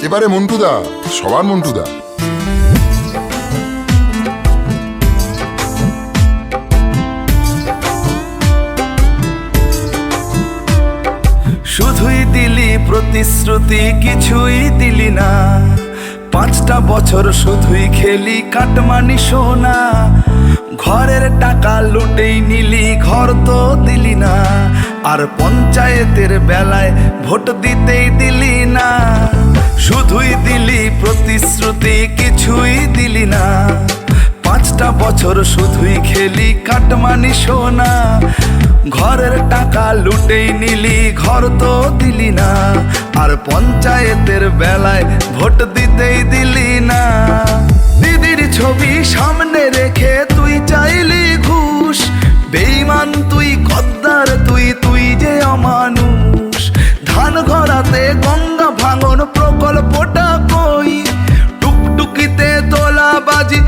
এবারে মন্টুদা, সবার মন্টুদা। শুধুই দিলি প্রতিশ্রুতি, কিছুই দিলি না। 5টা বছর শুধুই খেলি কাটমানি সোনা। ঘরের টাকা লুটেই নিলি, ঘর তো দিলি না। আর পঞ্চায়েতের বেলায় ভোট দিতেই দিলি না। শুধুই দিলি প্রতিশ্রুতি, কিছুই দিলি না। 5টা বছর শুধুই খেলি কাটমানি সোনা। ঘরের টাকা লুটেই নিলি, ঘর তো দিলি না। আর পঞ্চায়েতের বেলায় ভোট দিতেই দিলি না। দিদির ছবি সামনে রেখে তুই চাইলি ঘুষ। বেঈমান তুই, গদ্দার তুই, তুই যে অমানুষ। ধান ঘরাতে গঙ্গা ভাঙন প্রকল্পটা কই? টুকটুকিতে তোলা বাজি